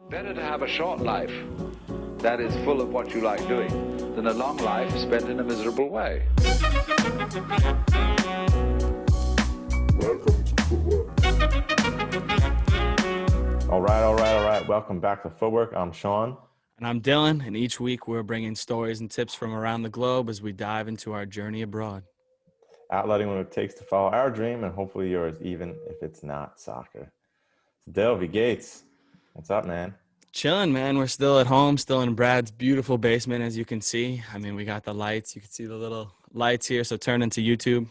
Better to have a short life that is full of what you like doing than a long life spent in a miserable way. Welcome to Footwork. All right. Welcome back to Footwork. I'm Sean. And I'm Dylan, and each week we're bringing stories and tips from around the globe as we dive into our journey abroad. Outletting what it takes to follow our dream and hopefully yours, even if it's not soccer. So Delvey Gates, what's up, man? Chilling, man. We're still at home, still in Brad's beautiful basement, as you can see. I mean, we got the lights. You can see the little lights here, so turn into YouTube.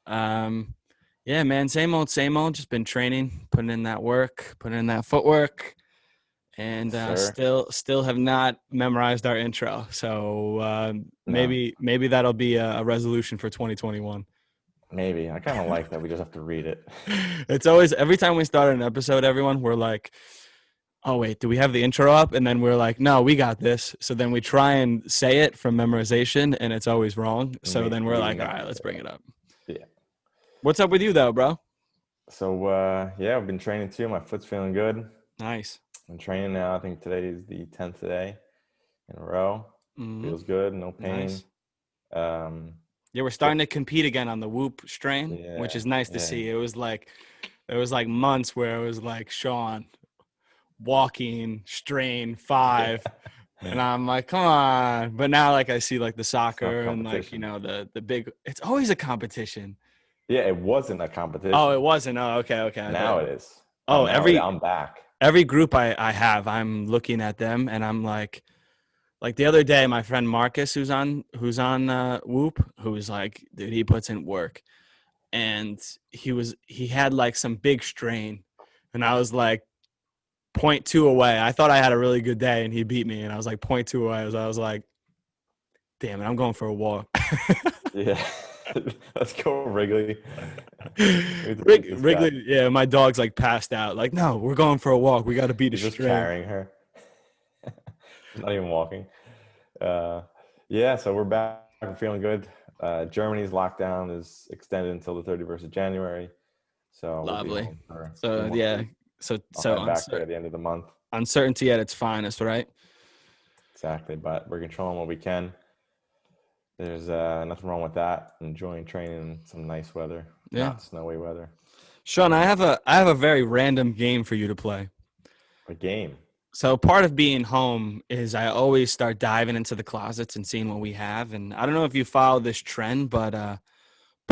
Yeah, man, same old. Just been training, putting in that work, putting in that footwork. And still have not memorized our intro. So maybe that'll be a resolution for 2021. Maybe. I kind of like that. We just have to read it. It's always, every time we start an episode, everyone, we're like, oh, wait, do we have the intro up? And then we're like, no, we got this. So then we try and say it from memorization, and it's always wrong. So then we're like, all right, let's bring it up. Yeah. What's up with you, though, bro? So, I've been training too. My foot's feeling good. Nice. I'm training now. I think today is the 10th day in a row. Feels good. No pain. Nice. Yeah, we're starting to compete again on the Whoop strain, which is nice to see. There was like months where it was like Sean walking strain 5, and I'm like, come on. But now like I see like the soccer and like, you know, the big. It's always a competition. Yeah, it wasn't a competition. Oh, it wasn't. Oh, okay. Now it is. Oh, I'm back. Every group I have, I'm looking at them and I'm like the other day, my friend Marcus, who's on Whoop, who was like, dude, he puts in work, and he had like some big strain, and I was like 0.2 away. I thought I had a really good day, and he beat me, and I was like 0.2 away. I was like, damn it, I'm going for a walk. Yeah, let's go Wrigley. Wrigley, yeah, my dog's like passed out. Like, no, we're going for a walk. We got to beat a strain. Just carrying her. Not even walking. So we're back. We're feeling good. Germany's lockdown is extended until the 31st of January. So lovely. We'll back there at the end of the month. Uncertainty at its finest, right? Exactly, but we're controlling what we can. There's nothing wrong with that. Enjoying training in some nice weather, not snowy weather. Sean, I have a very random game for you to play. A game. So part of being home is I always start diving into the closets and seeing what we have. And I don't know if you follow this trend, but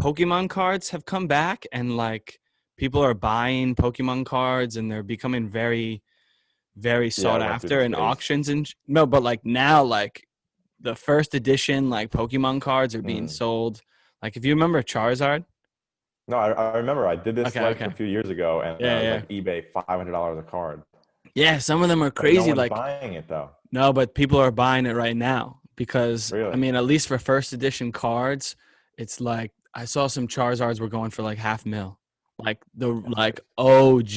Pokemon cards have come back, and like people are buying Pokemon cards, and they're becoming very, very sought after in auctions. And but like now, like the first edition like Pokemon cards are being sold. Like if you remember Charizard. No, I remember. I did this a few years ago, and like eBay $500 a card. Yeah, some of them are crazy. No one's like buying it though. No, but people are buying it right now because really? I mean, at least for first edition cards, it's like I saw some Charizards were going for like $500,000, like OG.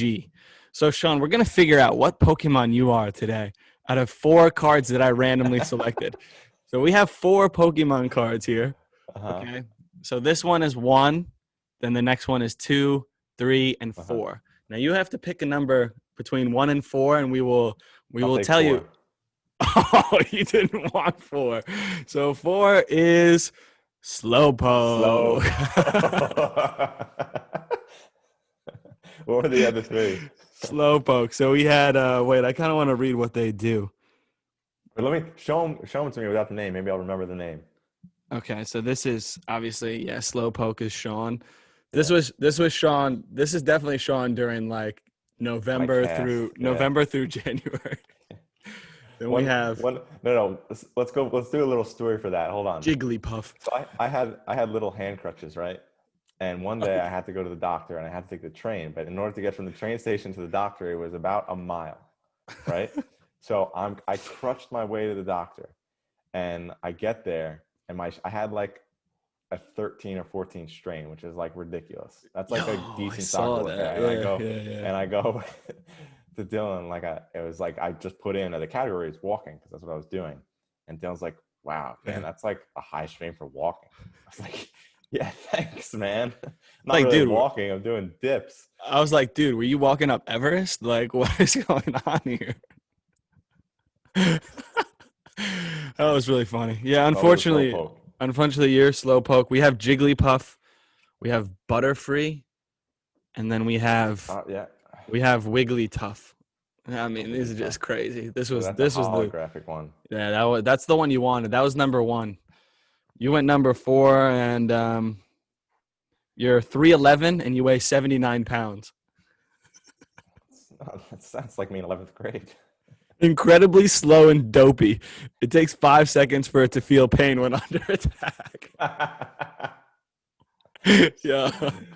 So Sean, we're gonna figure out what Pokemon you are today out of 4 cards that I randomly selected. So we have 4 Pokemon cards here. Okay, so this one is 1, then the next one is 2, 3, and 4. Now you have to pick a number between 1 and 4, and we will tell 4. You. Oh, you didn't want 4. So 4 is Slowpoke. What were the other 3? Slowpoke. So we had wait, I kind of want to read what they do. But let me show them to me without the name. Maybe I'll remember the name. Okay, so this is obviously Slowpoke is Sean. This was Sean. This is definitely Sean during like November through January. Then we have Let's go. Let's do a little story for that. Hold on. Jigglypuff. So I had little hand crutches, right? And one day I had to go to the doctor and I had to take the train. But in order to get from the train station to the doctor, it was about a mile, right? So I crutched my way to the doctor, and I get there, and I had like a 13 or 14 strain, which is like ridiculous. That's like a decent soccer workout. And I go to Dylan, I just put in the category is walking because that's what I was doing. And Dylan's like, wow, man, that's like a high strain for walking. I was like, yeah, thanks, man. I'm not like, really dude, walking, I'm doing dips. I was like, dude, were you walking up Everest? Like, what is going on here? That was really funny. Yeah, It's always a slow unfortunately, poke. you're Slowpoke. We have Jigglypuff, we have Butterfree, and then Yeah. we have Wigglytuff. I mean, these are Tough. just crazy. This So was that's a the holographic one. yeah, that's the one you wanted. That was number 1. You went number 4, and you're 3'11", and you weigh 79 pounds. That sounds like me in 11th grade. Incredibly slow and dopey. It takes 5 seconds for it to feel pain when under attack. Yeah.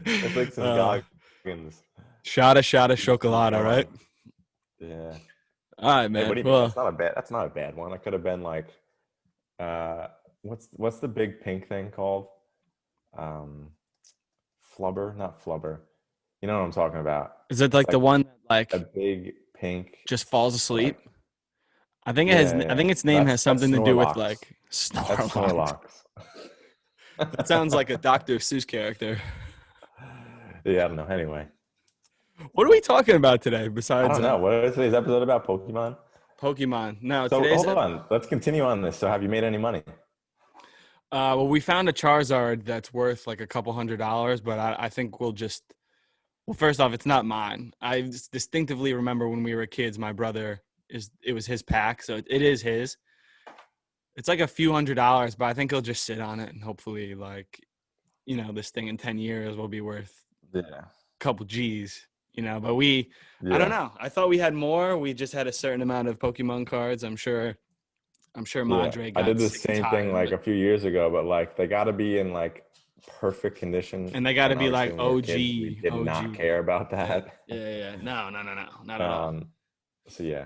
It's like some Goggins. Shot of chocolata, right? Yeah. All right, Hey, man. what do you mean? Well, That's not a bad one. It could have been like, what's the big pink thing called? Flubber, not flubber. You know what I'm talking about? is it like It's the one that a like big pink. just falls asleep? Like, I think I yeah. think its name has That's something to do with Snorlax. like That's Snorlax. Snorlax. That sounds like a Dr. Seuss character. Yeah, I don't know. Anyway, What are we talking about today I besides don't know. What is today's episode about? Pokemon? Pokemon? No, So today's hold on. Let's continue on this. So have you made any money? well, we found a Charizard that's worth like a couple $100, but I think we'll just well, first off, it's not mine. I distinctively remember when we were kids, my brother it was his pack, so it is his. It's like a few $100s, but I think he'll just sit on it and hopefully like, this thing in 10 years will be worth Yeah. a couple G's, but I don't Yeah. know. I thought we had more. We just had a certain amount of Pokemon cards. I'm sure Yeah. Madre got I did the sick and same tired thing of like it. a few years ago, but like they got to be in like perfect condition. And they got to And be obviously like when we were OG, kids, we did not OG. care about Yeah, that. yeah. No, not at all. So yeah.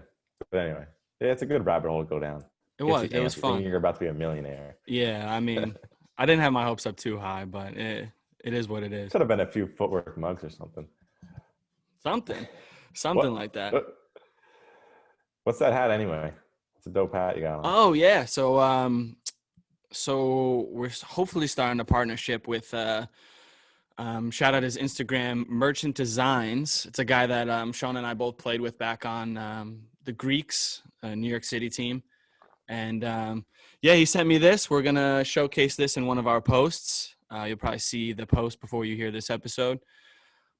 But anyway, yeah, it's a good rabbit hole to go down. It Gets you was antsy, thinking fun. you're about to be a millionaire. Yeah, I mean, I didn't have my hopes up too high, but it is what it is. Could have been a few Footwork mugs or something. Something like that. What's that hat anyway? It's a dope hat you got on. Oh yeah, so we're hopefully starting a partnership with shout out his Instagram, Merchant Designs. It's a guy that Sean and I both played with back on the Greeks New York City team. And yeah, he sent me this. We're going to showcase this in one of our posts. You'll probably see the post before you hear this episode.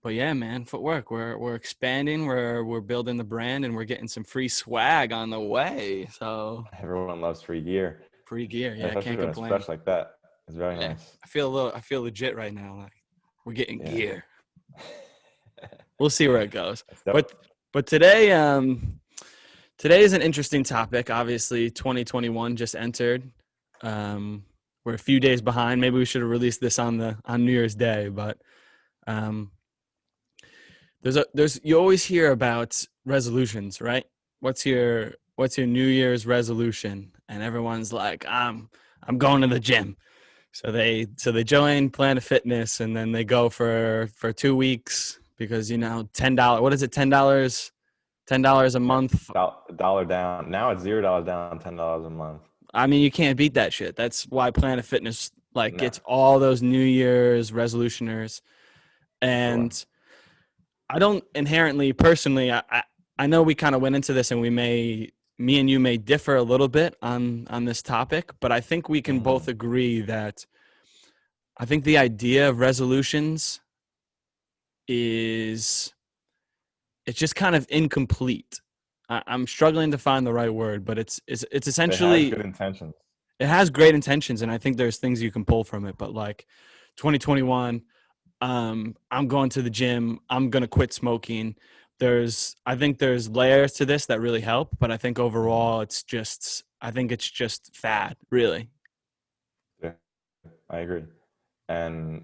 But yeah, man, Footwork. We're expanding. We're building the brand, and we're getting some free swag on the way. So Everyone loves free gear. free gear. Yeah, I Especially can't when it's complain. fresh like that. It's very Yeah, nice. I feel legit right now. Like we're getting Yeah. gear. We'll see where it goes. It's dope. But today is an interesting topic. Obviously, 2021 just entered. We're a few days behind. Maybe we should have released this on New Year's Day, but you always hear about resolutions, right? What's your New Year's resolution? And everyone's like, I'm going to the gym. So they join Planet Fitness, and then they go for 2 weeks because $10. What is it? $10 a month. $1 down. Now it's $0 down, $10 a month. I mean, you can't beat that shit. That's why Planet Fitness gets all those New Year's resolutioners. And Sure. I don't inherently, personally, I know we kind of went into this, and me and you may differ a little bit on this topic, but I think we can both agree that I think the idea of resolutions it's just kind of incomplete. I'm struggling to find the right word, but it's essentially It has good intentions. It has great intentions, and I think there's things you can pull from it. But like 2021, I'm going to the gym. I'm gonna quit smoking. I think there's layers to this that really help, but I think overall it's just fad, really. Yeah, I agree. And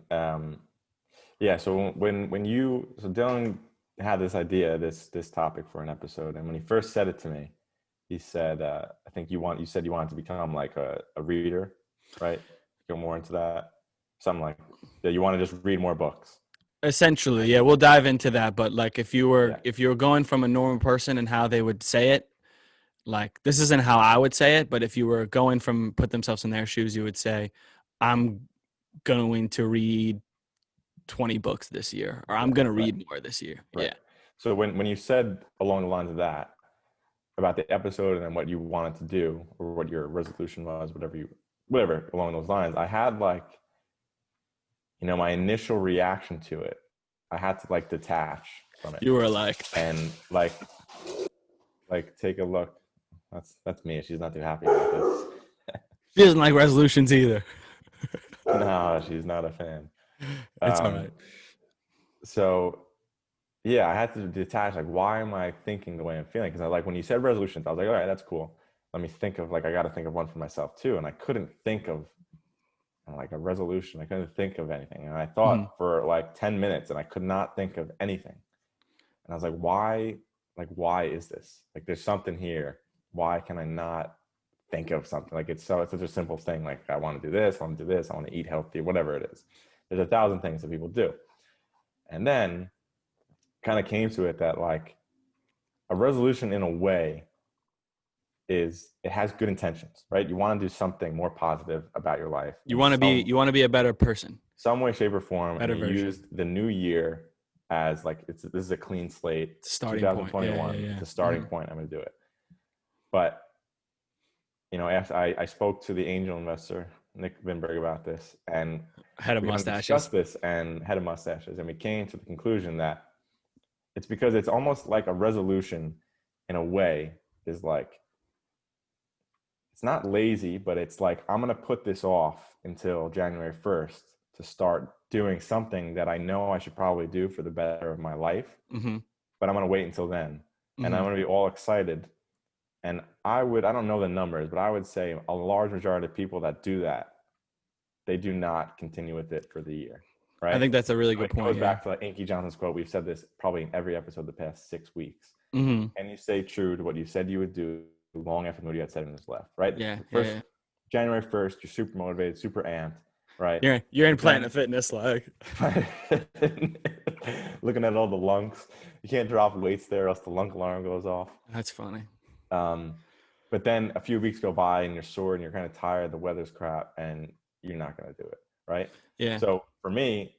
yeah, so when Dylan had this idea, this topic for an episode, and when he first said it to me, he said, I think you said you wanted to become like a reader, right? Go more into that. Something like that. You want to just read more books. Essentially, yeah, we'll dive into that. But like, if you were going from a normal person and how they would say it, like this isn't how I would say it, but if you were going from put themselves in their shoes, you would say, "I'm going to read 20 books this year," or "I'm going to read more this year." Right. Yeah. So when you said along the lines of that, about the episode and then what you wanted to do or what your resolution was, whatever along those lines, I had like, my initial reaction to it, I had to like detach from it You were like, and like take a look. That's me. She's not too happy about this. she doesn't like resolutions either. No, she's not a fan. It's all right. So yeah, I had to detach. Like, why am I thinking the way I'm feeling? Because I like when you said resolutions, I was like, all right, that's cool. Let me think of like I got to think of one for myself too, and I couldn't think of like a resolution. I couldn't think of anything, and I thought for like 10 minutes, and I could not think of anything. And I was like, why? Like, why is this? Like, there's something here. Why can I not think of something? Like, it's such a simple thing. Like, I want to do this. I want to do this. I want to eat healthy. Whatever it is. There's 1,000 things that people do, and then kind of came to it that like a resolution in a way is it has good intentions, right? You want to do something more positive about your life. You want to be a better person. Some way, shape, or form. Better and you version. use the new year as like this is a clean slate. Starting 2021. point. Yeah. It's a starting point. I'm going to do it. But after I spoke to the angel investor Nick Vinberg about this, and Head of we mustaches. discussed this, and head of mustaches, and we came to the conclusion that it's because it's almost like a resolution in a way is like, it's not lazy, but it's like, I'm going to put this off until January 1st to start doing something that I know I should probably do for the better of my life. But I'm going to wait until then. And I'm going to be all excited. And I don't know the numbers, but I would say a large majority of people that do that, they do not continue with it for the year. Right? I think that's a really good point. It goes back to like Inky Johnson's quote. We've said this probably in every episode the past 6 weeks. And you stay true to what you said you would do long after Moody had 7 minutes left, right? January 1st, you're super motivated, super amped, right? You're in Planet Fitness, like looking at all the lunks. You can't drop weights there, or else the lunk alarm goes off. That's funny. But then a few weeks go by and you're sore and you're kind of tired, the weather's crap, and you're not going to do it, right? Yeah. So for me,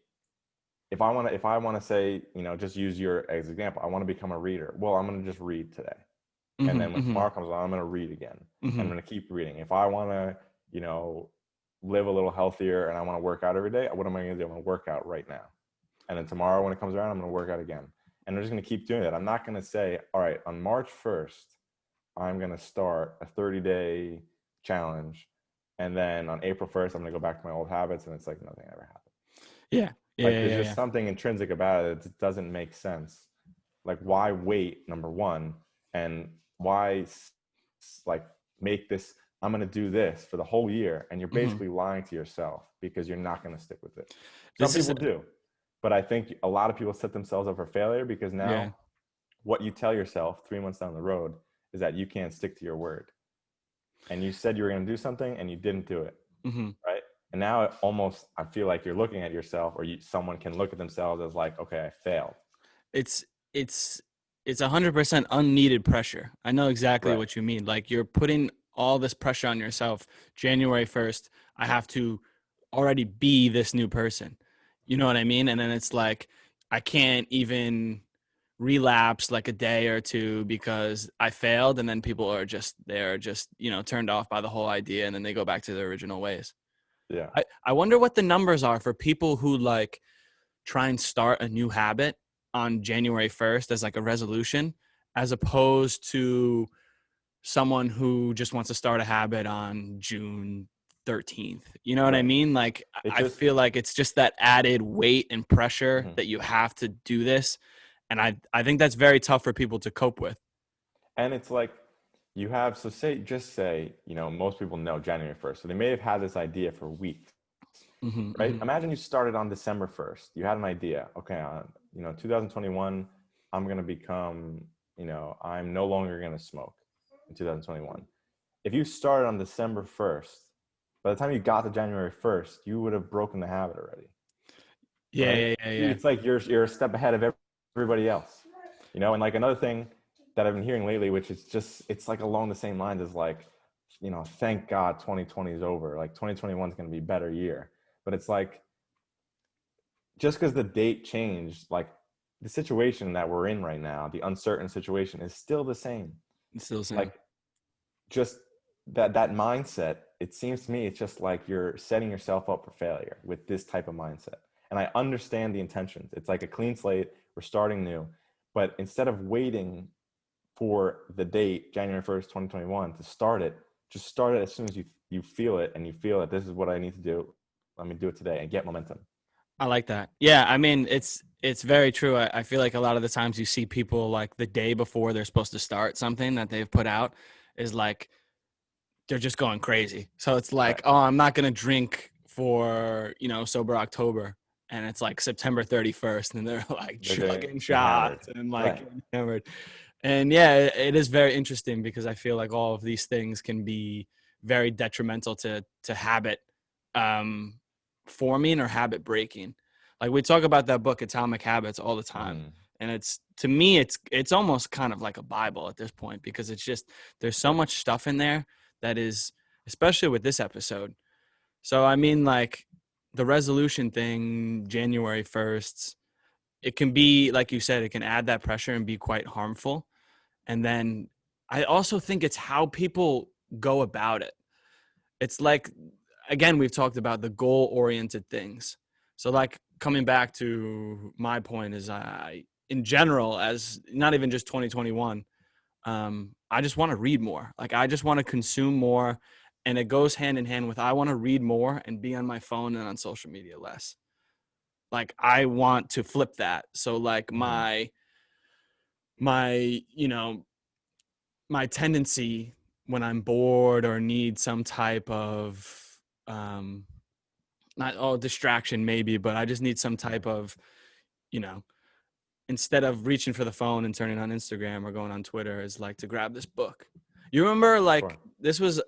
if I want to say, just use your as example, I want to become a reader. Well, I'm going to just read today. And then when tomorrow comes along, I'm going to read again. I'm going to keep reading. If I want to, live a little healthier and I want to work out every day, what am I going to do? I'm going to work out right now. And then tomorrow when it comes around, I'm going to work out again. And I'm just going to keep doing that. I'm not going to say, all right, on March 1st, I'm going to start a 30-day challenge. And then on April 1st, I'm going to go back to my old habits. And it's like nothing ever happened. Yeah. There's just something intrinsic about it that doesn't make sense. Like, why wait, number one? And why like make this, I'm going to do this for the whole year, and you're basically lying to yourself because you're not going to stick with it. Some people do, but I think a lot of people set themselves up for failure because now what you tell yourself 3 months down the road is that you can't stick to your word. And you said you were going to do something and you didn't do it. Right. And now I feel like you're looking at yourself, or someone can look at themselves as like, okay, I failed. It's 100% unneeded pressure. I know exactly what you mean. Like, you're putting all this pressure on yourself. January 1st, I have to already be this new person. You know what I mean? And then it's like, I can't even relapse like a day or two because I failed. And then people are just turned off by the whole idea. And then they go back to their original ways. Yeah. I wonder what the numbers are for people who like try and start a new habit on January 1st as like a resolution, as opposed to someone who just wants to start a habit on June 13th. You know what I mean? Like, I feel like it's just that added weight and pressure that you have to do this. And I think that's very tough for people to cope with. And it's like, just say, most people know January 1st. So they may have had this idea for weeks, right? Imagine you started on December 1st. You had an idea. Okay, 2021, I'm going to become, I'm no longer going to smoke in 2021. If you started on December 1st, by the time you got to January 1st, you would have broken the habit already. Yeah. It's like you're a step ahead of everybody else, and like another thing that I've been hearing lately, which is it's like along the same lines as like, thank God 2020 is over. Like 2021 is going to be a better year. But it's like, just because the date changed, like the situation that we're in right now, the uncertain situation is still the same. It's still the same. Like, just that mindset, it seems to me it's just like you're setting yourself up for failure with this type of mindset. And I understand the intentions. It's like a clean slate, we're starting new. But instead of waiting for the date January 1st 2021 to start it, just start it as soon as you feel it, and you feel that this is what I need to do. Let me do it today and get momentum. I like that. Yeah, I mean, it's very true. I feel like a lot of the times you see people like the day before they're supposed to start something that they've put out is like they're just going crazy. So it's like, Right. oh, I'm not gonna drink for sober October, and it's like September 31st, and they're like They're getting chugging hammered. shots and like Right. hammered. And yeah, it is very interesting because I feel like all of these things can be very detrimental to habit um, forming or habit breaking. Like we talk about that book Atomic Habits all the time. Mm, And it's, to me, it's almost kind of like a Bible at this point, because it's just there's so much stuff in there that is, especially with this episode. So I mean, like the resolution thing, January 1st, it can be, like you said, it can add that pressure and be quite harmful. And then I also think it's how people go about it. It's like, again, we've talked about the goal oriented things. So like coming back to my point is in general, as not even just 2021, I just want to read more. Like I just want to consume more. And it goes hand in hand with, I want to read more and be on my phone and on social media less. Like I want to flip that. So like mm-hmm. my my tendency when I'm bored or need some type of um not distraction maybe, but I just need some type of, you know, instead of reaching for the phone and turning on Instagram or going on Twitter, is like to grab this book. You remember like Sure. this was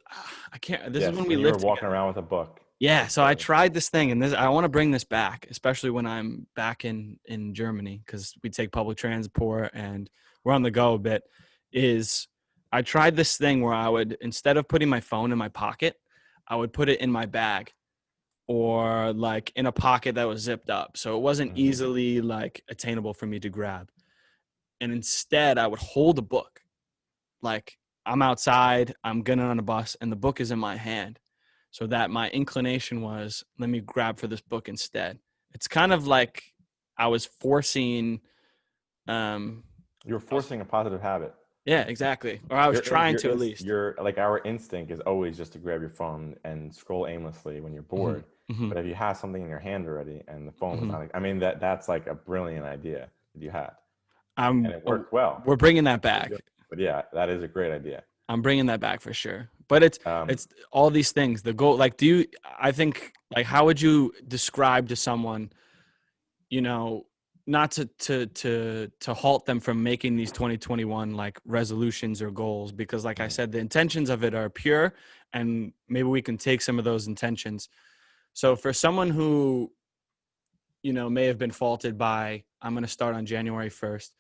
I can't this is Yes, when we when you were lived walking together. around with a book. Yeah, That's so I funny. tried this thing, and this I want to bring this back, especially when I'm back in Germany, because we take public transport and we're on the go a bit. Is I tried this thing where I would, instead of putting my phone in my pocket, I would put it in my bag or like in a pocket that was zipped up, so it wasn't Mm-hmm. easily like attainable for me to grab. And instead, I would hold a book, like I'm outside, I'm getting on a bus, and the book is in my hand. So that my inclination was, let me grab for this book instead. It's kind of like I was forcing, um, You're I was, forcing a positive habit. yeah, exactly. Or I was trying to at least. Your like our instinct is always just to grab your phone and scroll aimlessly when you're Hmm. bored. Hmm. But if you have something in your hand already and the phone was Hmm. not, I mean that's like a brilliant idea that you had, and I'm, it worked well. we're bringing that You're doing- back. But yeah, that is a great idea. I'm bringing that back for sure. But it's, Um, it's all these things, the goal, like, I think, like, how would you describe to someone, you know, not to halt them from making these 2021 like resolutions or goals, because like I mhm. said, the intentions of it are pure, and maybe we can take some of those intentions. So for someone who, may have been faulted by, I'm going to start on January 1st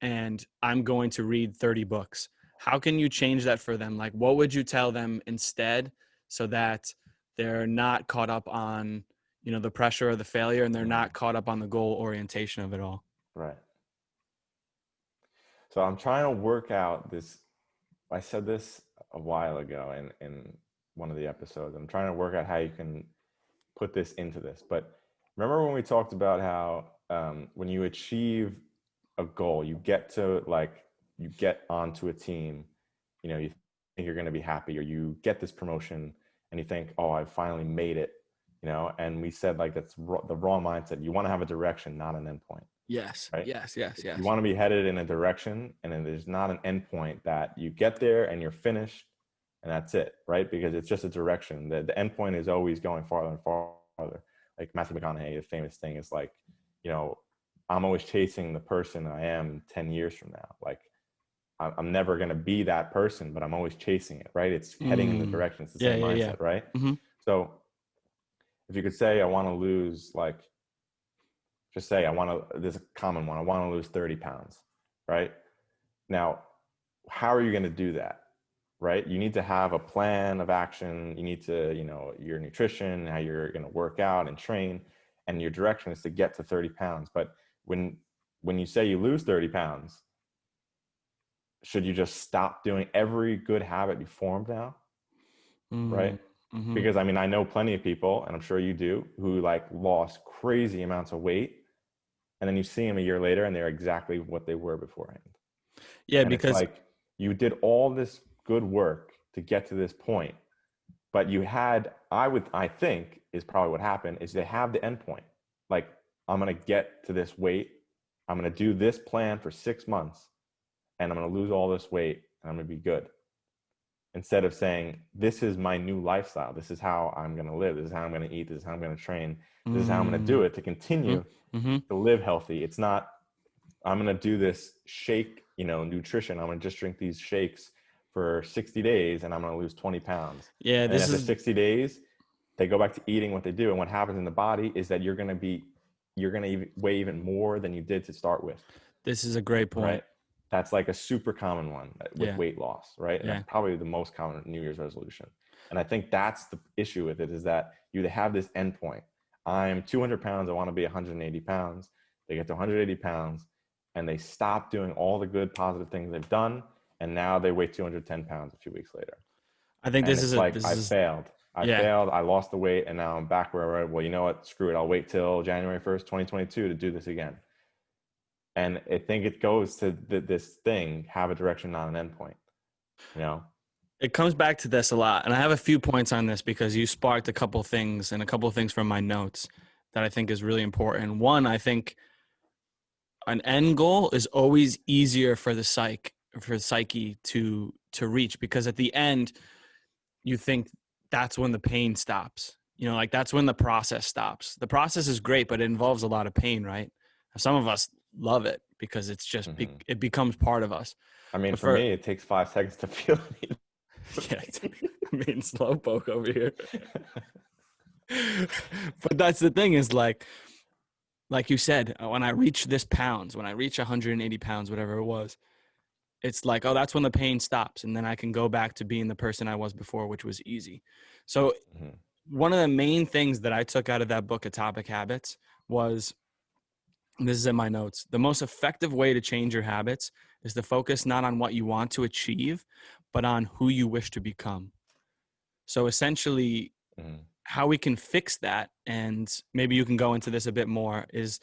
and I'm going to read 30 books, how can you change that for them? Like what would you tell them instead, so that they're not caught up on, the pressure of the failure, and they're Mhm. not caught up on the goal orientation of it all? Right. So I'm trying to work out this. I said this a while ago in one of the episodes. I'm trying to work out how you can put this into this. But remember when we talked about how when you achieve a goal, you get onto a team, you think you're going to be happy, or you get this promotion and you think, oh, I finally made it, and we said like that's the wrong mindset. You want to have a direction, not an endpoint, Yes, right? yes, yes, You yes. want to be headed in a direction, and then there's not an endpoint that you get there and you're finished and that's it, right? Because it's just a direction. The endpoint is always going farther and farther. Like Matthew McConaughey, the famous thing is like, I'm always chasing the person I am 10 years from now. Like I'm never going to be that person, but I'm always chasing it, right? It's heading in the Mm, direction. It's the yeah, same yeah, yeah. mindset, right? Hmm. So if you could say, I want to lose, like, just say, there's a common one, I want to lose 30 pounds, right? Now, how are you going to do that? Right? You need to have a plan of action. You need to, your nutrition, how you're going to work out and train, and your direction is to get to 30 pounds. But when you say you lose 30 pounds, should you just stop doing every good habit you formed now? Right? Mm-hmm. Because I mean, I know plenty of people, and I'm sure you do, who like lost crazy amounts of weight, and then you see them a year later and they're exactly what they were beforehand. Yeah, And it's because like you did all this good work to get to this point, but you had, I think is probably what happened, is they have the end point. Like, I'm going to get to this weight. I'm going to do this plan for 6 months, and I'm going to lose all this weight, and I'm going to be good. Instead of saying, this is my new lifestyle. This is how I'm going to live. This is how I'm going to eat. This is how I'm going to train. This is how I'm going to do it to continue mm-hmm. to live healthy. It's not, I'm going to do this shake, nutrition. I'm going to just drink these shakes for 60 days and I'm going to lose 20 pounds. Yeah, and after 60 days, they go back to eating what they do. And what happens in the body is that you're going to weigh even more than you did to start with. This is a great point. Right? That's like a super common one with weight loss, right? And that's probably the most common New Year's resolution. And I think that's the issue with it, is that you have this end point. I'm 200 pounds. I want to be 180 pounds. They get to 180 pounds and they stop doing all the good, positive things they've done. And now they weigh 210 pounds a few weeks later. I think I failed. I failed. I lost the weight and now I'm back where I was. Well, you know what? Screw it. I'll wait till January 1st, 2022 to do this again. And I think it goes to this thing, have a direction, not an end point. It comes back to this a lot. And I have a few points on this because you sparked a couple things from my notes that I think is really important. One, I think an end goal is always easier for the psyche to reach, because at the end, you think that's when the pain stops. Like that's when the process stops. The process is great, but it involves a lot of pain, right? Some of us love it because it's just it becomes part of us. I mean, for me, it takes 5 seconds to feel it. Yeah, I mean, slowpoke over here. But that's the thing, is like you said, when I reach this pounds, when I reach 180 pounds, whatever it was, it's like, oh, that's when the pain stops. And then I can go back to being the person I was before, which was easy. So one of the main things that I took out of that book, Atomic Habits, was, and this is in my notes, the most effective way to change your habits is to focus not on what you want to achieve, but on who you wish to become. So essentially, how we can fix that, and maybe you can go into this a bit more, is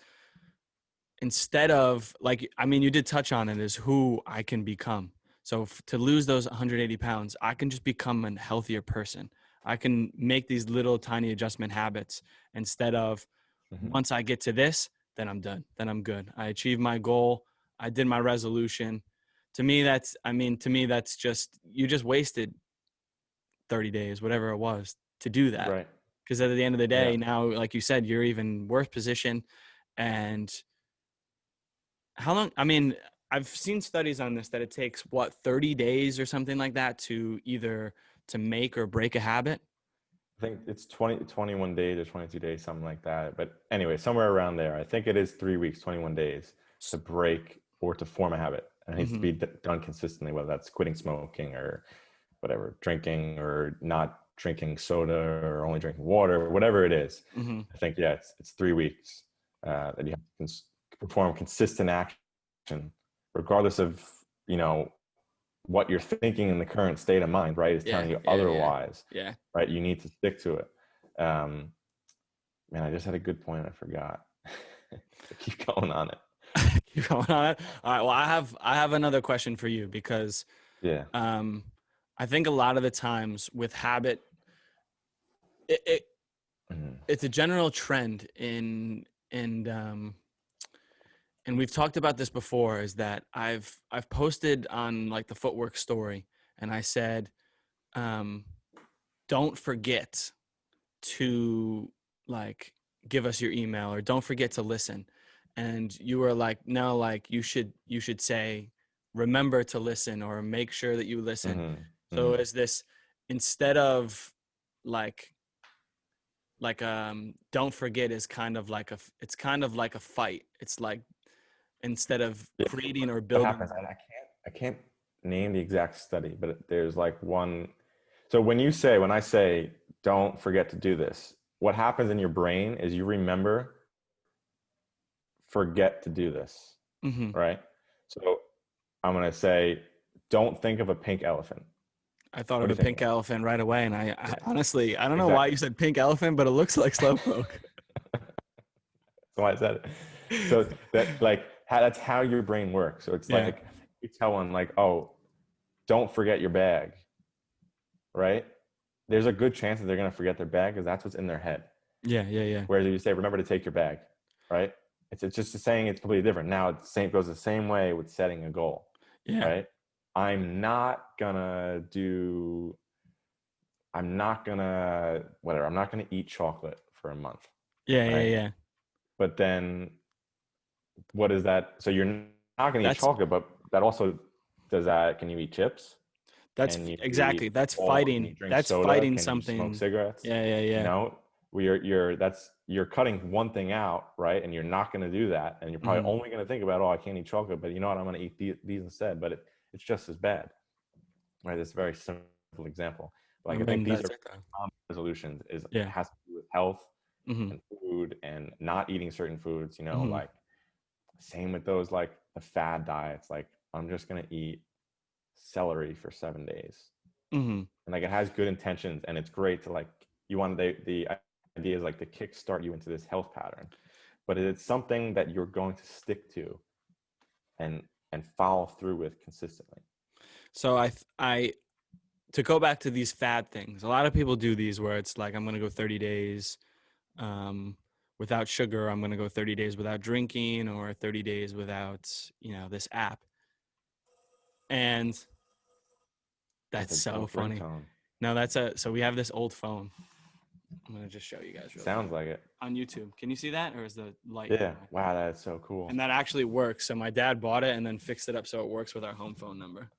instead of you did touch on it, is who I can become. So to lose those 180 pounds, I can just become a healthier person. I can make these little tiny adjustment habits instead of once I get to this, then I'm done. Then I'm good. I achieved my goal. I did my resolution. To me, that's just, you just wasted 30 days, whatever it was, to do that. Right. Because at the end of the day, now, like you said, you're even worse position. And how long, I've seen studies on this that it takes 30 days or something like that to either to make or break a habit. I think it's 21 days or 22 days, something like that. But anyway, somewhere around there. I think it is 3 weeks, 21 days to break or to form a habit. And it needs to be done consistently, whether that's quitting smoking or whatever, drinking or not drinking soda or only drinking water, whatever it is. I think, it's 3 weeks that you have to perform consistent action, regardless of, what you're thinking in the current state of mind, right? Is telling you otherwise. Yeah. Right. You need to stick to it. Man, I just had a good point. I forgot. Keep going on it. Keep going on it. All right. Well, I have another question for you, because I think a lot of the times with habit, it's a general trend and we've talked about this before, is that I've posted on like the Footwork story, and I said, don't forget to give us your email, or don't forget to listen. And you were like, no, you should say, remember to listen, or make sure that you listen. So is this, instead of don't forget, is kind of like a fight. It's like, instead of creating or building. What happens? I can't name the exact study, but there's one. So when I say, don't forget to do this, what happens in your brain is you remember, forget to do this, right? So I'm going to say, don't think of a pink elephant. I thought What of do a you think pink of? elephant right away, and I honestly, I don't know why Exactly. you said pink elephant, but it looks like slowpoke. So I said it. So that like that's how your brain works. So it's Yeah, like you tell one like, oh, don't forget your bag, right? There's a good chance that they're gonna forget their bag because that's what's in their head. yeah, yeah, yeah, Whereas if you say, remember to take your bag, right? It's just saying it's completely different. Now it's same goes the same way with setting a goal, yeah, right? I'm not gonna whatever. I'm not gonna eat chocolate for a month, yeah, yeah, right? yeah. But then what is that? So you're not gonna eat That's chocolate, but that also does that. Can you eat chips? that's Can you eat exactly that's all? Can fighting. you drink That's soda? fighting Can you smoke something. cigarettes? Yeah, yeah, You yeah. know, you're cutting one thing out, right? And you're not going to do that, and you're probably Hmm. only going to think about, oh, I can't eat chocolate, but you know what? I'm going to eat these instead. But it's just as bad, right? It's a very simple example. But My like I think brain these does are it though. common resolutions. Is Yeah. has to do with health Hmm. and food and not eating certain foods. You know, Hmm. like same with those like the fad diets. Like I'm just going to eat celery for 7 days, Hmm. and like it has good intentions, and it's great to like you want the idea is like to kickstart you into this health pattern, but it's something that you're going to stick to and follow through with consistently. So I to go back to these fad things. A lot of people do these where it's like I'm gonna go 30 days um, without sugar. I'm gonna go 30 days without drinking, or 30 days without this app. And That's that's a so dope funny. ringtone. No, so we have this old phone. I'm gonna just show you guys real quick Sounds like it. on YouTube. Can you see that, or is the light in the Yeah, way? wow, that's so cool. And that actually works. So my dad bought it and then fixed it up so it works with our home phone number.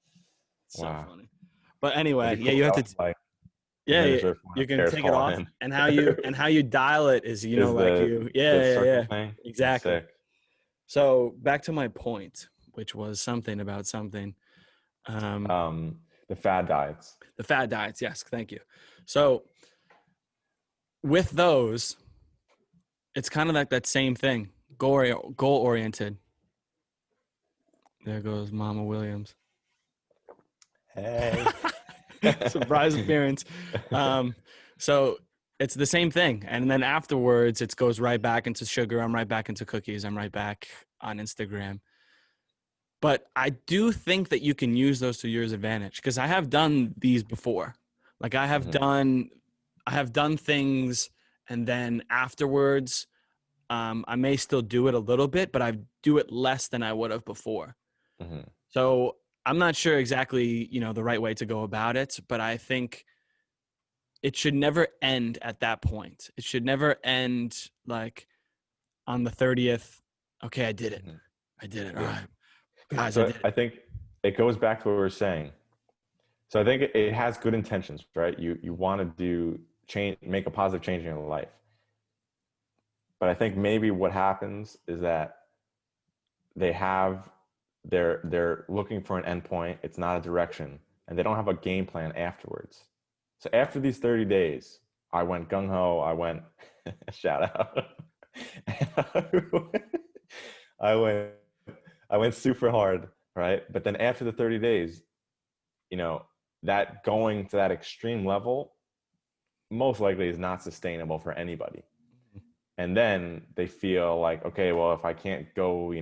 It's so Wow, funny. But it'd anyway, be yeah, cool you if have I to. was like Yeah, yeah, administrator for one you of can cares take it calling off, in. and how you dial it is Is like the yeah, circle yeah, thing? That's exactly. sick. So back to my point, which was something about something. Um, The fad diets. the fad diets. Yes, thank you. So with those, it's kind of like that same thing, goal oriented. There goes Mama Williams. Hey. Surprise appearance. Um, so it's the same thing. And then afterwards, it goes right back into sugar. I'm right back into cookies. I'm right back on Instagram. But I do think that you can use those to your advantage because I have done these before. Like Mhm, I have done things, and then afterwards, I may still do it a little bit, but I do it less than I would have before. mhm. So I'm not sure exactly, the right way to go about it, but I think it should never end at that point. It should never end like on the 30th. Okay, I did it. Mhm. I did it. All Yeah. right, guys, I So did it. I think it goes back to what we were saying. So I think it has good intentions, right? You want to make a positive change in your life. But I think maybe what happens is that they have they're looking for an endpoint. It's not a direction, and they don't have a game plan afterwards. So after these 30 days, I went gung ho. I went shout out. I went I went super hard, right? But then after the 30 days, you know, that going to that extreme level most likely is not sustainable for anybody. And then they feel like, okay, well, if I can't go,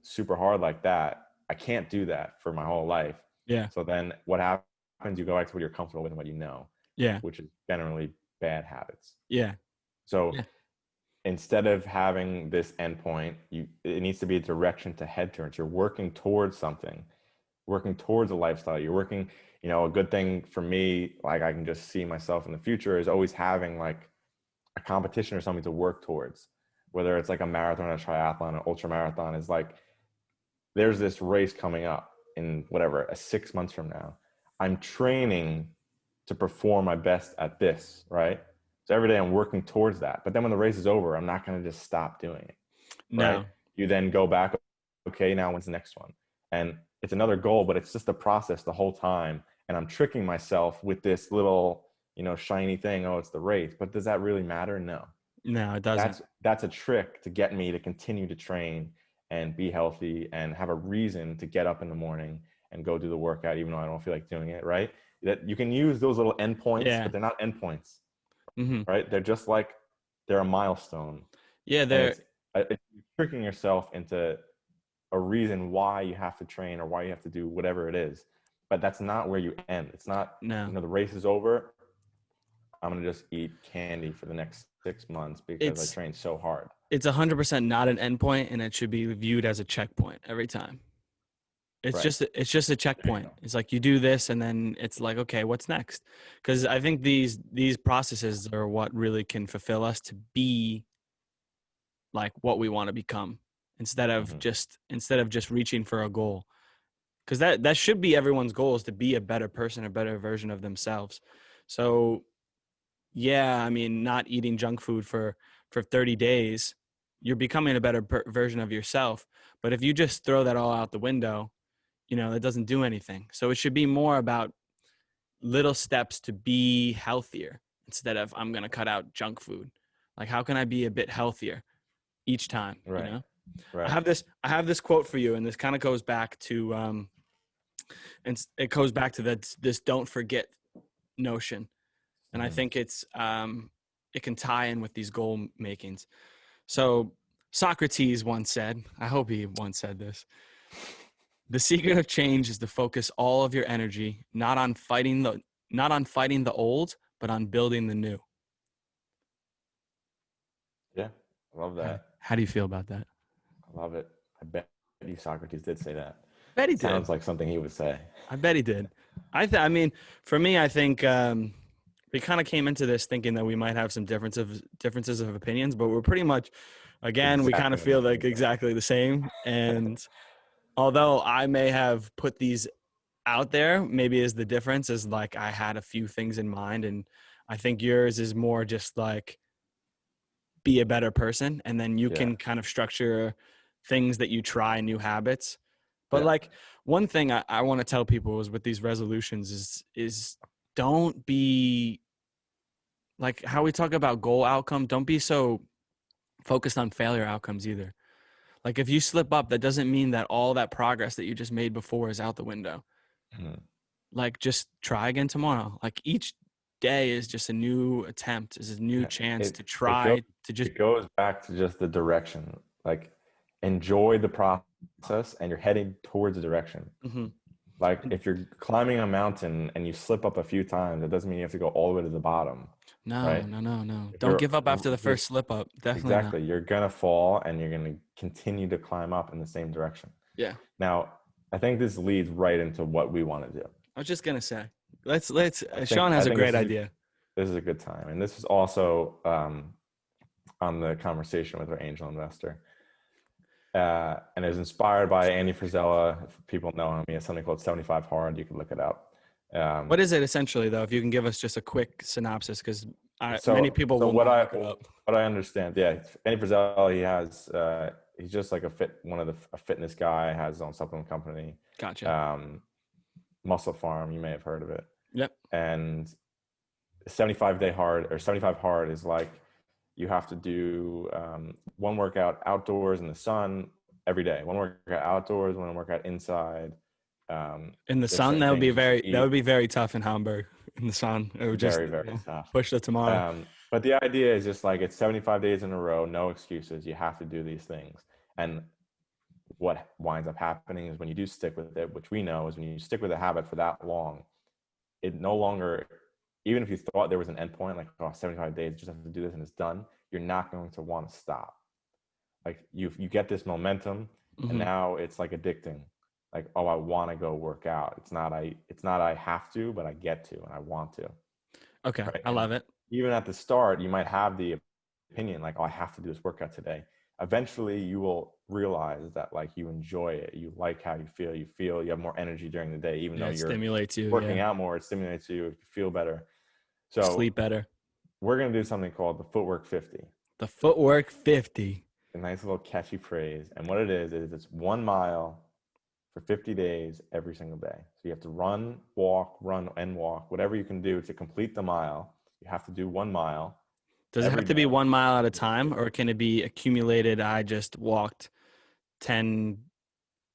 super hard like that, I can't do that for my whole life. Yeah, So then what happens? You go back to what you're comfortable with and what you know, yeah, which is generally bad habits. yeah, So yeah, instead of having this endpoint, it needs to be a direction to head towards. You're working towards something, working towards a lifestyle. You're working, a good thing for me, like I can just see myself in the future is always having like a competition or something to work towards, whether it's like a marathon, a triathlon, an ultra marathon. Is like there's this race coming up in whatever 6 months from now. I'm training to perform my best at this, right? So every day I'm working towards that. But then when the race is over, I'm not going to just stop doing it, right? no, You then go back, okay, now when's the next one? And it's another goal, but it's just a process the whole time. And I'm tricking myself with this little, shiny thing. Oh, it's the race. But does that really matter? No. no, it doesn't. That's a trick to get me to continue to train and be healthy and have a reason to get up in the morning and go do the workout even though I don't feel like doing it, right? That you can use those little endpoints, but they're not endpoints, right? They're just like, they're a milestone. Yeah, and it's tricking yourself into a reason why you have to train or why you have to do whatever it is, but that's not where you end. It's not, no. the race is over, I'm gonna just eat candy for the next 6 months because I trained so hard. It's 100% not an endpoint, and it should be viewed as a checkpoint every time. It's just a checkpoint. It's like you do this, and then it's like, okay, what's next? Because I think these processes are what really can fulfill us to be like what we want to become, instead of just reaching for a goal. Because that should be everyone's goal, is to be a better person, a better version of themselves. So yeah, I mean, not eating junk food for 30 days, you're becoming a better version of yourself. But if you just throw that all out the window, that doesn't do anything. So it should be more about little steps to be healthier, instead of, I'm going to cut out junk food. Like, how can I be a bit healthier each time? Right. I have this quote for you, and this kind of goes back to, and it goes back to this don't forget notion. And I think it can tie in with these goal makings. So Socrates once said, I hope he once said this: the secret of change is to focus all of your energy not on fighting the old, but on building the new. Yeah, I love that. How do you feel about that? I love it. I bet you Socrates did say that. I bet he did. Sounds like something he would say. I bet he did. I mean, for me, I think we kind of came into this thinking that we might have some differences of opinions, but we're pretty much, again, we kind of feel like exactly the same. And although I may have put these out there, maybe is the difference is like I had a few things in mind, and I think yours is more just like be a better person, and then you can kind of structure things that you try, new habits. But like one thing I want to tell people is with these resolutions is don't be like how we talk about goal outcome. Don't be so focused on failure outcomes either. Like if you slip up, that doesn't mean that all that progress that you just made before is out the window. Like just try again tomorrow. Like each day is just a new attempt, is a new chance to try it goes back to just the direction. Like enjoy the process and you're heading towards a direction. Like if you're climbing a mountain and you slip up a few times, it doesn't mean you have to go all the way to the bottom. No, right? no. Don't give up after the first slip up. Definitely exactly. not. You're gonna fall and you're gonna continue to climb up in the same direction. Yeah. Now, I think this leads right into what we want to do. I was just gonna say, let's. Sean has a great idea. This is a good time, and this is also on the conversation with our angel investor, and it was inspired by Andy Frisella. If people know him, he has something called 75 Hard. You can look it up. What is it essentially, though? If you can give us just a quick synopsis, because many people will not look it up. What I understand, Andy Frisella, he has. He's just like a fitness guy. Has his own supplement company. Gotcha. Muscle Farm, you may have heard of it. Yep. And 75 hard is like you have to do one workout outdoors in the sun every day. One workout outdoors, one workout inside. In the sun, that would be very tough in Hamburg. In the sun, it would just very tough. Push it tomorrow. But the idea is just like it's 75 days in a row, no excuses. You have to do these things. And what winds up happening is when you do stick with it, which we know is when you stick with a habit for that long, it no longer, even if you thought there was an end point, like 75 days, just have to do this and it's done, you're not going to want to stop. Like you get this momentum, and now it's like addicting. Like, oh, I want to go work out. It's not I have to, but I get to and I want to. Okay, right? I love it. Even at the start, you might have the opinion like, oh, I have to do this workout today. Eventually you will realize that like you enjoy it. You like how you feel. You feel you have more energy during the day, even though you're working out more. It stimulates you. You feel better. So sleep better. We're going to do something called the Footwork 50. The Footwork 50. A nice little catchy phrase. And what it is it's 1 mile for 50 days every single day. So you have to run, walk, whatever you can do to complete the mile. You have to do 1 mile. Does it have to be 1 mile at a time, or can it be accumulated? I just walked 10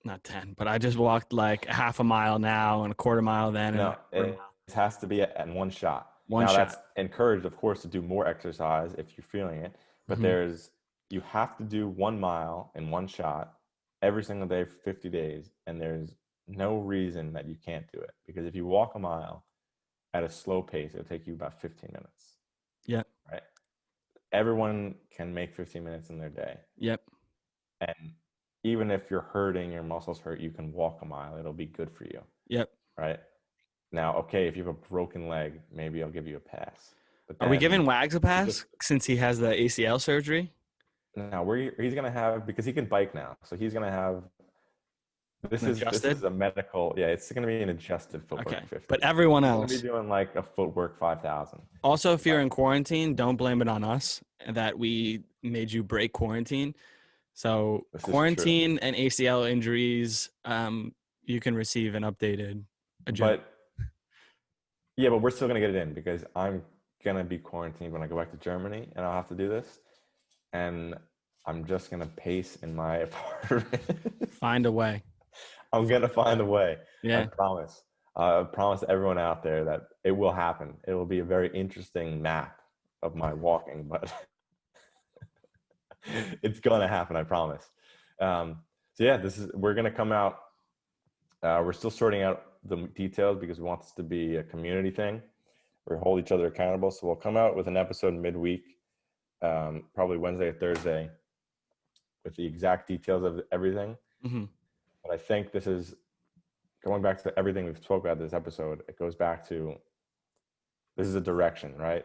not 10, but I just walked like a half a mile now and a quarter mile then and No, a quarter it mile. has to be in one shot. One Now shot. that's encouraged, of course, to do more exercise if you're feeling it, but Mhm. you have to do 1 mile in one shot every single day for 50 days, and there's no reason that you can't do it, because if you walk a mile at a slow pace, it'll take you about 15 minutes, Yep. right? Everyone can make 15 minutes in their day. Yep. And even if you're hurting, your muscles hurt, you can walk a mile. It'll be good for you, Yep. right? Now, okay, if you have a broken leg, maybe I'll give you a pass. But Are we then giving Wags a you pass just since he has the ACL surgery? now he's gonna have, because he can bike now, so he's gonna have An this adjusted? is a medical, yeah, it's gonna be an adjusted Okay. footwork But 50. everyone He's gonna be else. doing like a footwork 5,000. Also, if you're But in quarantine, don't blame it on us that we made you break quarantine. So this is true. quarantine and ACL injuries, you can receive an updated agenda. But yeah, but we're still gonna get it in because I'm gonna be quarantined when I go back to Germany, and I'll have to do this. And I'm just gonna pace in my apartment. Find a way. I'm gonna find a way. I Yeah. promise. I promise everyone out there that it will happen. It will be a very interesting map of my walking, but it's gonna happen. I promise. So yeah, we're gonna come out. We're still sorting out the details because we want this to be a community thing. We hold each other accountable. So we'll come out with an episode midweek, probably Wednesday or Thursday, with the exact details of everything. Mm-hmm. But I think this is going back to everything we've spoke about this episode. It goes back to, this is a direction, right?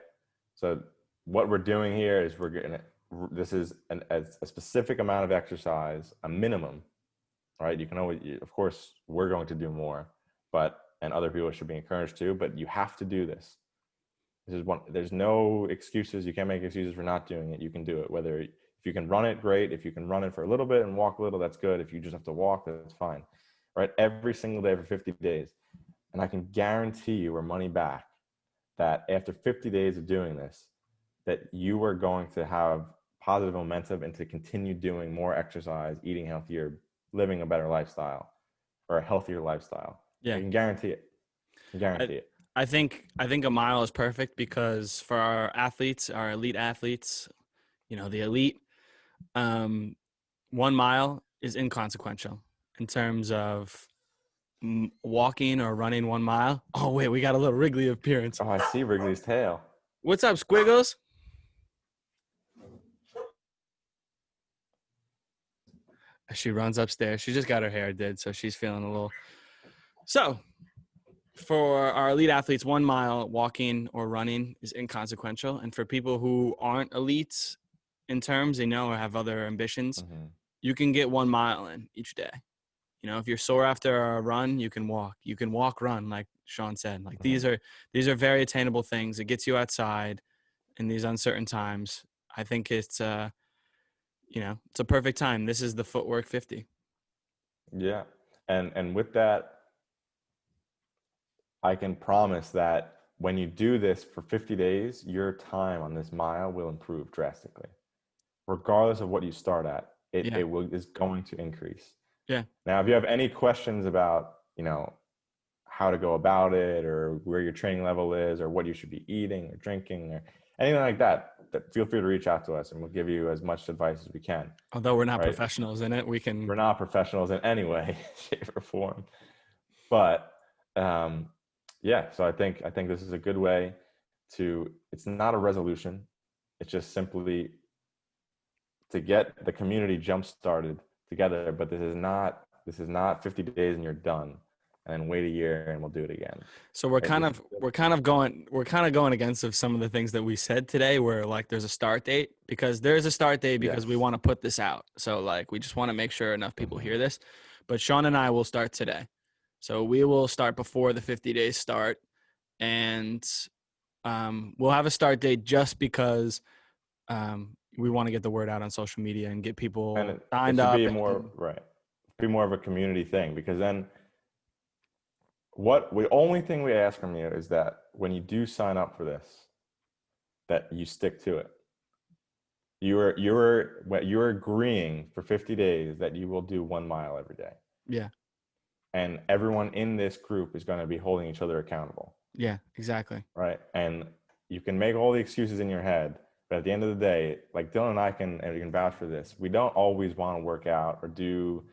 So what we're doing here is this is a specific amount of exercise, a minimum, right? You can always, of course, we're going to do more, and other people should be encouraged to, but you have to do this. This is one, there's no excuses. You can't make excuses for not doing it. You can do it. Whether if you can run it, great. If you can run it for a little bit and walk a little, that's good. If you just have to walk, that's fine. Right? Every single day for 50 days. And I can guarantee you or money back that after 50 days of doing this, that you are going to have positive momentum and to continue doing more exercise, eating healthier, living a better lifestyle or a healthier lifestyle. Yeah. I can guarantee it. Guarantee it. I think a mile is perfect because for our athletes, our elite athletes, the elite, 1 mile is inconsequential in terms of walking or running 1 mile. Oh wait, we got a little Wrigley appearance. Oh, I see Wrigley's tail. What's up, Squiggles? She runs upstairs. She just got her hair did, so she's feeling a little. So, for our elite athletes, 1 mile walking or running is inconsequential. And for people who aren't elites in terms, or have other ambitions, you can get 1 mile in each day. If you're sore after a run, you can walk. You can walk, run, like Sean said. Like these are very attainable things. It gets you outside in these uncertain times. I think it's it's a perfect time. This is the Footwork 50. Yeah. And with that, I can promise that when you do this for 50 days, your time on this mile will improve drastically. Regardless of what you start at, it is going to increase. Yeah. Now, if you have any questions about, how to go about it or where your training level is or what you should be eating or drinking or anything like that, feel free to reach out to us and we'll give you as much advice as we can. Although we're not professionals in it, we're not professionals in any way, shape, or form. But yeah, so I think this is a good way it's not a resolution. It's just simply to get the community jump started together. But this is not 50 days and you're done. And then wait a year and we'll do it again. So we're kind of going against some of the things that we said today, where like there's a start date, because there's a start date because we want to put this out. So like we just want to make sure enough people hear this. But Sean and I will start today. So we will start before the 50 days start, and we'll have a start date just because we want to get the word out on social media and get people signed up. Be more of a community thing, because then the only thing we ask from you is that when you do sign up for this, that you stick to it. You're agreeing for 50 days that you will do 1 mile every day. Yeah. And everyone in this group is going to be holding each other accountable. Yeah, exactly. Right. And you can make all the excuses in your head, but at the end of the day, like Dylan and I and you can vouch for this, we don't always want to work out or do,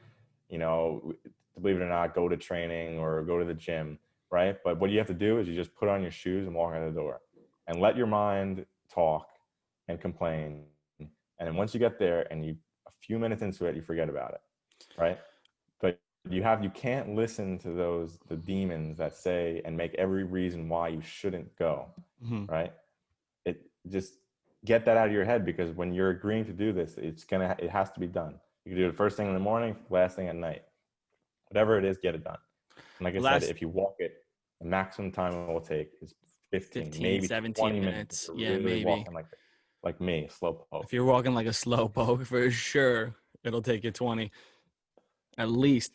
believe it or not, go to training or go to the gym. Right. But what you have to do is you just put on your shoes and walk out the door and let your mind talk and complain. And then once you get there and a few minutes into it, you forget about it. Right. But you can't listen to the demons that say and make every reason why you shouldn't go. Mm-hmm. Right. It just get that out of your head, because when you're agreeing to do this, it has to be done. You can do it first thing in the morning, last thing at night, whatever it is, get it done. And like I said, if you walk it, the maximum time it will take is 15 maybe 17 20 minutes. Yeah, really maybe. Walking like me, slow poke. If you're walking like a slow poke, for sure, it'll take you 20 at least.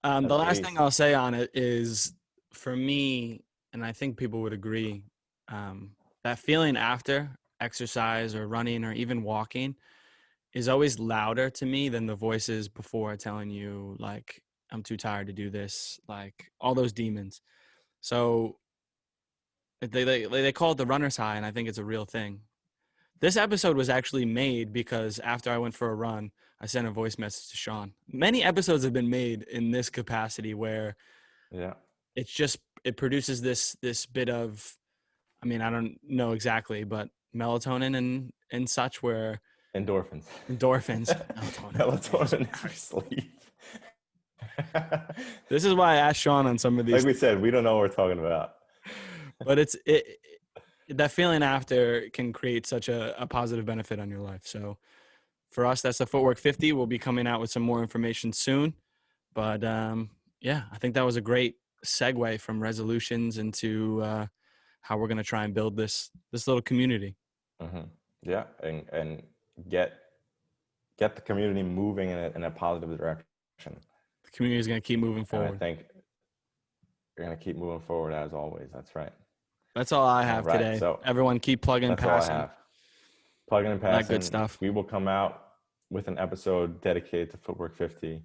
The last thing I'll say on it is, for me, and I think people would agree, that feeling after exercise or running or even walking is always louder to me than the voices before telling you, like, I'm too tired to do this, like all those demons. So they call it the runner's high, and I think it's a real thing. This episode was actually made because after I went for a run, I sent a voice message to Sean. Many episodes have been made in this capacity where it produces this bit of, I mean, I don't know exactly, but melatonin and such, where endorphins. Melatonin for sleep. This is why I asked Sean on some of these. Like we said, we don't know what we're talking about. But that feeling after can create such a positive benefit on your life. So for us, that's the Footwork 50. We'll be coming out with some more information soon. But yeah, I think that was a great segue from resolutions into how we're going to try and build this little community. Mm-hmm. Yeah, and get the community moving in a positive direction. The community is going to keep moving forward. And I think you're going to keep moving forward as always. That's right. That's all I have today. So everyone keep plugging and passing. That's all I have. Plugging and passing. That good stuff. We will come out with an episode dedicated to Footwork 50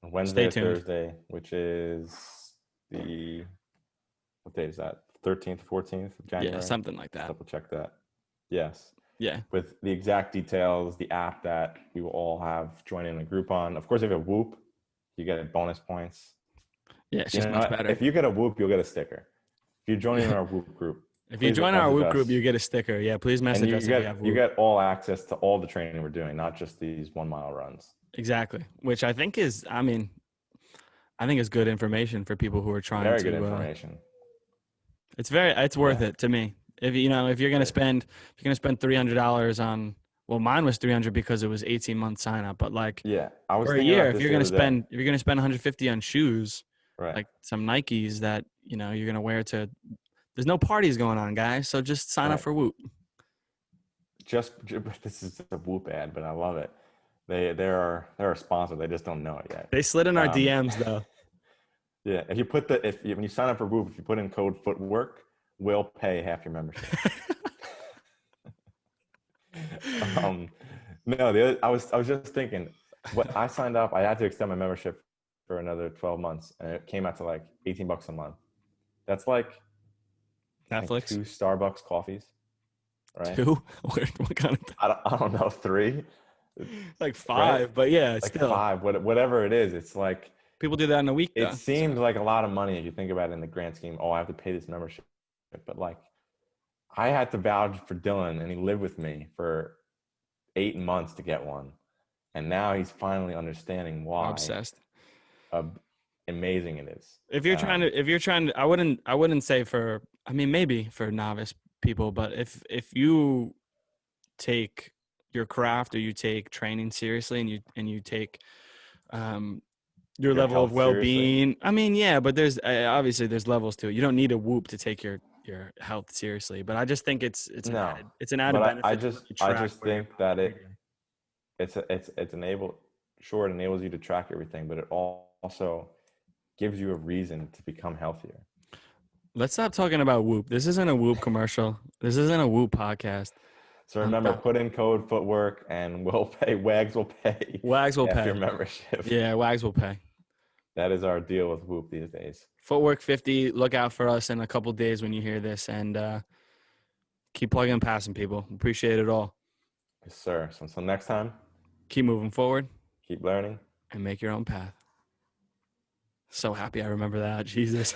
on Wednesday or Thursday, which is what day is that? 13th, 14th of January? Yeah, something like that. Double check that. Yes. Yeah. With the exact details, the app that we will all have joined in a group on. Of course, if you have a Whoop, you get bonus points. Yeah, it's just much better. If you get a Whoop, you'll get a sticker. If you join in our Whoop group. If you join our Whoop group, you get a sticker. Yeah, please message us if you have Whoop. You get all access to all the training we're doing, not just these 1 mile runs. Exactly. Which I think is, I think is good information for people who are trying to. Very good information. It's worth it to me. If you're going to spend $300 on, well, mine was $300 because it was 18-month sign up, but like for a year, if you're going to spend $150 on shoes, right, like some Nikes that, you're going to wear to, there's no parties going on, guys. So just sign up for Whoop. This is a Whoop ad, but I love it. They're a sponsor. They just don't know it yet. They slid in our DMs though. Yeah. When you sign up for Whoop, if you put in code Footwork, we'll pay half your membership. I was just thinking, what I signed up, I had to extend my membership for another 12 months, and it came out to like $18 a month. That's like Netflix, 2 Starbucks coffees, right? 2? What kind of? I don't know, 3, like 5, right? But yeah, like still 5, whatever it is. It's like people do that in a week. It seems like a lot of money if you think about it in the grand scheme. Oh, I have to pay this membership, but like, I had to vouch for Dylan, and he lived with me for 8 months to get one, and now he's finally understanding why. Obsessed. Amazing it is. If you're trying to, I wouldn't say for, maybe for novice people, but if you take your craft or you take training seriously and you take your level of well-being, seriously. But there's obviously there's levels to it. You don't need a Whoop to take your health seriously, but I just think it's an added benefit. I just think that it enables you to track everything, but it also gives you a reason to become healthier. Let's stop talking about Whoop. This isn't a Whoop commercial. This isn't a Whoop podcast. So remember, put in code Footwork and we'll pay. Wags will pay. Wags will pay your membership. Yeah, Wags will pay. That is our deal with Whoop these days. Footwork 50. Look out for us in a couple days when you hear this, and keep plugging and passing, people. Appreciate it all. Yes, sir. So until next time, Keep moving forward keep learning. and make your own path. So happy I remember that. Jesus.